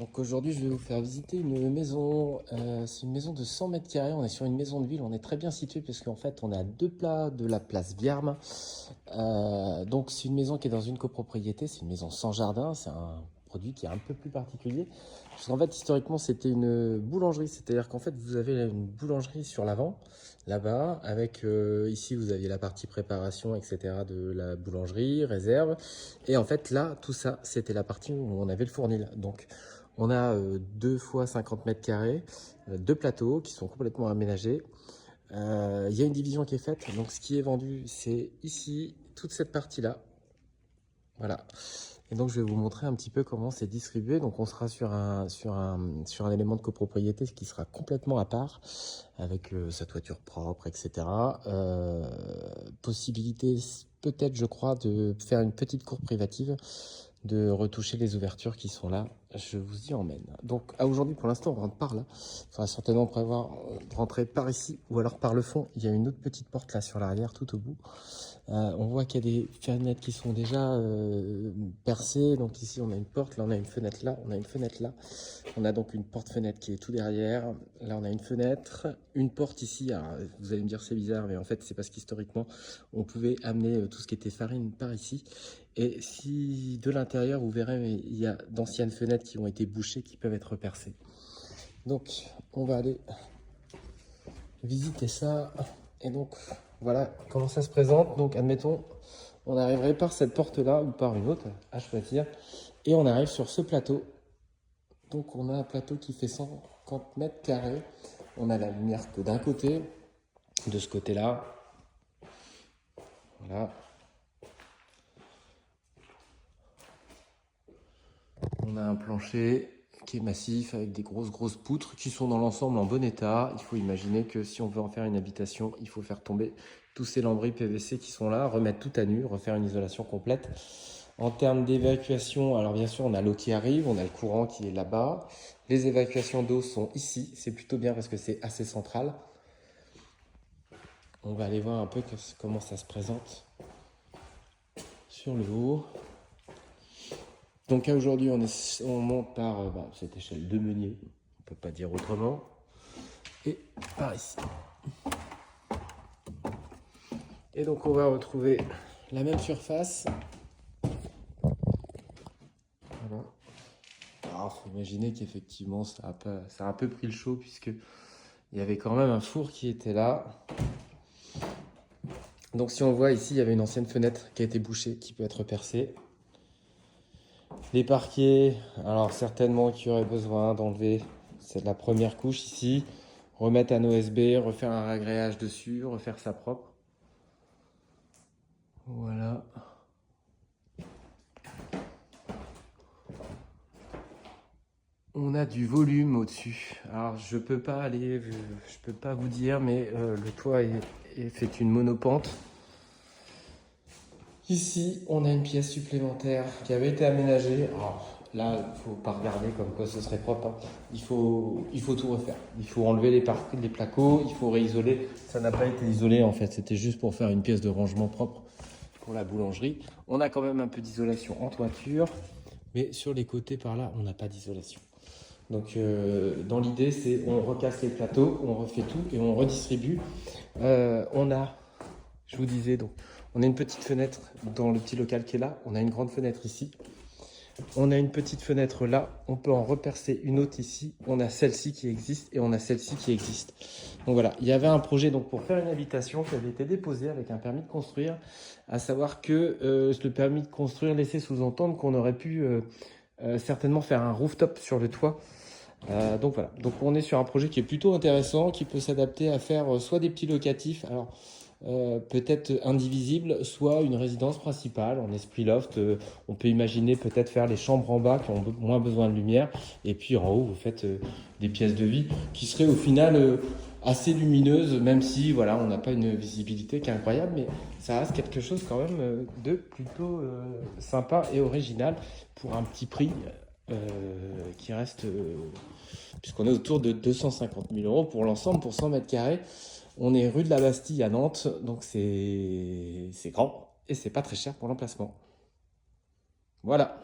Donc aujourd'hui, je vais vous faire visiter une maison. C'est une maison de 100 mètres carrés. On est sur une maison de ville. On est très bien situé parce qu'en fait, on est à 2 pas de la place Vierme. Donc c'est une maison qui est dans une copropriété. C'est une maison sans jardin. C'est un produit qui est un peu plus particulier. Parce qu'en fait, historiquement, c'était une boulangerie. C'est-à-dire qu'en fait, vous avez une boulangerie sur l'avant, là-bas, avec ici, vous aviez la partie préparation, etc. de la boulangerie, réserve. Et en fait, là, tout ça, c'était la partie où on avait le fournil. Donc, on a 2 fois 50 mètres carrés, 2 plateaux qui sont complètement aménagés. Il y a une division qui est faite. Donc, ce qui est vendu, c'est ici, toute cette partie-là. Voilà. Et donc, je vais vous montrer un petit peu comment c'est distribué. Donc, on sera sur un élément de copropriété qui sera complètement à part, avec sa toiture propre, etc. Possibilité, peut-être, je crois, de faire une petite cour privative, de retoucher les ouvertures qui sont là. Je vous y emmène. Donc, aujourd'hui, pour l'instant, on rentre par là. Il faudra certainement prévoir de rentrer par ici ou alors par le fond. Il y a une autre petite porte là sur l'arrière, tout au bout. On voit qu'il y a des fenêtres qui sont déjà percées. Donc ici, on a une porte. Là, on a une fenêtre là. On a une fenêtre là. On a donc une porte-fenêtre qui est tout derrière. Là, on a une fenêtre. Une porte ici. Alors, vous allez me dire c'est bizarre, mais en fait, c'est parce qu'historiquement, on pouvait amener tout ce qui était farine par ici. Et si de l'intérieur, vous verrez, il y a d'anciennes fenêtres qui ont été bouchées, qui peuvent être percées. Donc, on va aller visiter ça. Et donc, voilà comment ça se présente. Donc, admettons, on arriverait par cette porte-là ou par une autre, à choisir. Et on arrive sur ce plateau. Donc, on a un plateau qui fait 150 mètres carrés. On a la lumière que d'un côté, de ce côté-là. Voilà. On a un plancher qui est massif avec des grosses poutres qui sont dans l'ensemble en bon état. Il faut imaginer que si on veut en faire une habitation, il faut faire tomber tous ces lambris PVC qui sont là, remettre tout à nu, refaire une isolation complète. En termes d'évacuation, alors bien sûr, on a l'eau qui arrive, on a le courant qui est là-bas. Les évacuations d'eau sont ici. C'est plutôt bien parce que c'est assez central. On va aller voir un peu comment ça se présente sur le haut. Donc aujourd'hui, on monte par cette échelle de meunier, on ne peut pas dire autrement, et par ici. Et donc on va retrouver la même surface. Voilà. Alors il faut imaginer qu'effectivement ça a un peu pris le chaud puisque il y avait quand même un four qui était là. Donc si on voit ici, il y avait une ancienne fenêtre qui a été bouchée, qui peut être percée. Les parquets, alors certainement qu'il y aurait besoin d'enlever la première couche ici, remettre un OSB, refaire un ragréage dessus, refaire ça propre. Voilà. On a du volume au-dessus. Alors je peux pas vous dire, mais le toit est fait une monopente. Ici, on a une pièce supplémentaire qui avait été aménagée. Alors, là, il ne faut pas regarder comme quoi ce serait propre. Hein. Il faut tout refaire. Il faut enlever les placos, il faut réisoler. Ça n'a pas été isolé en fait, c'était juste pour faire une pièce de rangement propre pour la boulangerie. On a quand même un peu d'isolation en toiture, mais sur les côtés par là, on n'a pas d'isolation. Donc, dans l'idée, c'est on recasse les plateaux, on refait tout et on redistribue. Je vous disais donc, on a une petite fenêtre dans le petit local qui est là. On a une grande fenêtre ici. On a une petite fenêtre là. On peut en repercer une autre ici. On a celle-ci qui existe et on a celle-ci qui existe. Donc voilà, il y avait un projet donc pour faire une habitation qui avait été déposé avec un permis de construire. À savoir que le permis de construire laissait sous-entendre qu'on aurait pu certainement faire un rooftop sur le toit. Donc voilà, donc on est sur un projet qui est plutôt intéressant, qui peut s'adapter à faire soit des petits locatifs. Alors, peut-être indivisible, soit une résidence principale en esprit loft. On peut imaginer peut-être faire les chambres en bas qui ont moins besoin de lumière, et puis en haut vous faites des pièces de vie qui seraient au final assez lumineuses, même si voilà, on n'a pas une visibilité qui est incroyable, mais ça reste quelque chose quand même de plutôt sympa et original pour un petit prix qui reste, puisqu'on est autour de 250 000 euros pour l'ensemble, pour 100 mètres carrés. On est rue de la Bastille à Nantes, donc c'est grand et c'est pas très cher pour l'emplacement. Voilà.